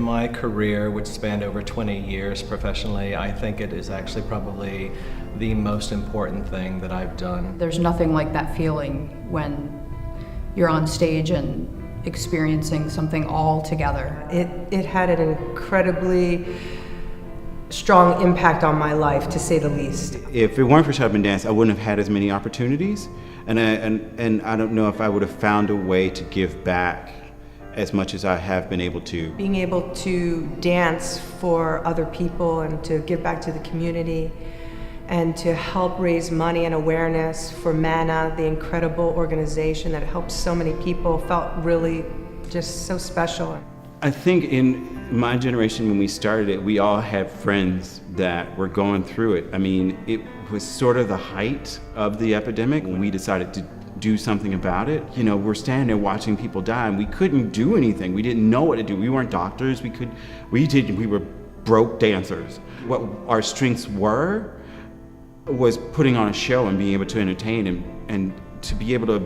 my career, which spanned over 20 years professionally, I think it is actually probably the most important thing that I've done. There's nothing like that feeling when you're on stage and experiencing something all together. It had an incredibly strong impact on my life, to say the least. If it weren't for Shut Up and Dance, I wouldn't have had as many opportunities, and I don't know if I would have found a way to give back as much as I have been able to. Being able to dance for other people and to give back to the community and to help raise money and awareness for MANA, the incredible organization that helps so many people, felt really just so special. I think in my generation, when we started it, we all had friends that were going through it. I mean, it was sort of the height of the epidemic when we decided to do something about it. You know, we're standing there watching people die and we couldn't do anything. We didn't know what to do. We weren't doctors. We were broke dancers. What our strengths were was putting on a show and being able to entertain and to be able to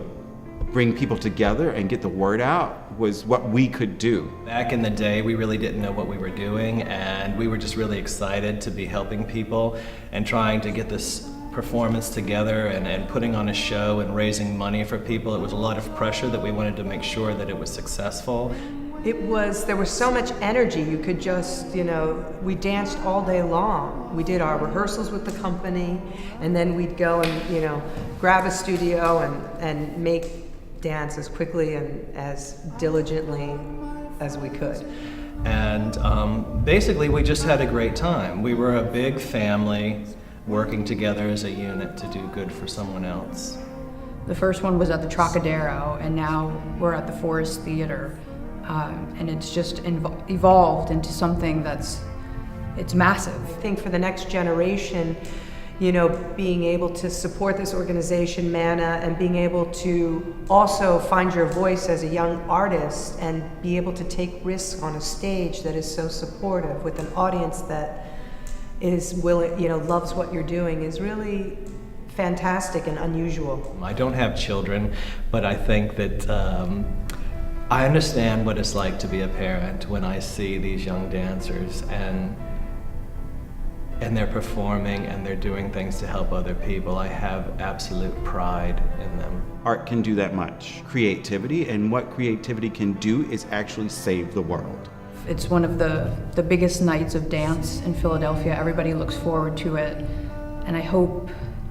bring people together and get the word out was what we could do. Back in the day, we really didn't know what we were doing, and we were just really excited to be helping people and trying to get this performance together and putting on a show and raising money for people. It was a lot of pressure that we wanted to make sure that it was successful. There was so much energy. You could just, we danced all day long. We did our rehearsals with the company, and then we'd go and, grab a studio and make dance as quickly and as diligently as we could. And basically, we just had a great time. We were a big family working together as a unit to do good for someone else. The first one was at the Trocadero, and now we're at the Forest Theater. And it's just evolved into something it's massive. I think for the next generation, being able to support this organization, MANA, and being able to also find your voice as a young artist and be able to take risks on a stage that is so supportive with an audience that is willing, loves what you're doing is really fantastic and unusual. I don't have children, but I think that I understand what it's like to be a parent when I see these young dancers and they're performing and they're doing things to help other people. I have absolute pride in them. Art can do that much. Creativity, and what creativity can do is actually save the world. It's one of the biggest nights of dance in Philadelphia. Everybody looks forward to it, and I hope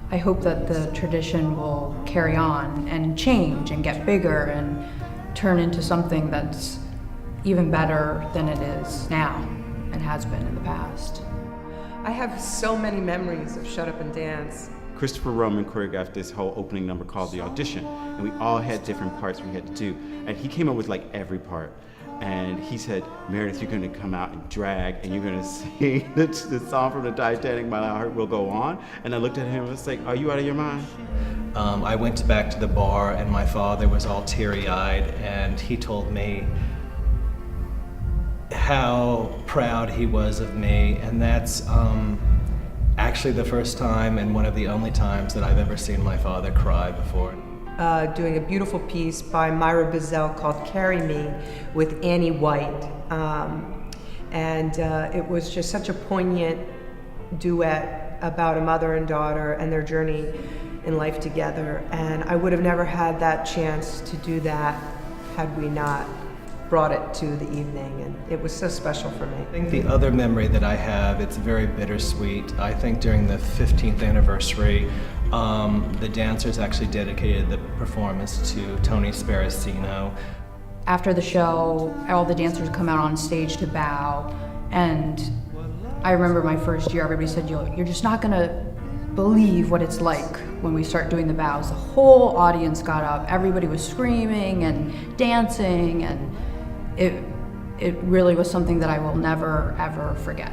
that the tradition will carry on and change and get bigger and turn into something that's even better than it is now and has been in the past. I have so many memories of Shut Up and Dance. Christopher Roman choreographed this whole opening number called The Audition, and we all had different parts we had to do, and he came up with like every part. And he said, Meredith, you're going to come out and drag, and you're going to sing the song from the Titanic, My Heart Will Go On. And I looked at him and was like, are you out of your mind? I went back to the bar, and my father was all teary-eyed, and he told me how proud he was of me, and that's actually the first time and one of the only times that I've ever seen my father cry before. Doing a beautiful piece by Myra Bizzell called Carry Me with Annie White. It was just such a poignant duet about a mother and daughter and their journey in life together. And I would have never had that chance to do that had we not brought it to the evening, and it was so special for me. I think the other memory that I have, it's very bittersweet. I think during the 15th anniversary, the dancers actually dedicated the performance to Tony Sparacino. After the show, all the dancers come out on stage to bow, and I remember my first year, everybody said, you're just not gonna believe what it's like when we start doing the bows. The whole audience got up, everybody was screaming and dancing, and it really was something that I will never, ever forget.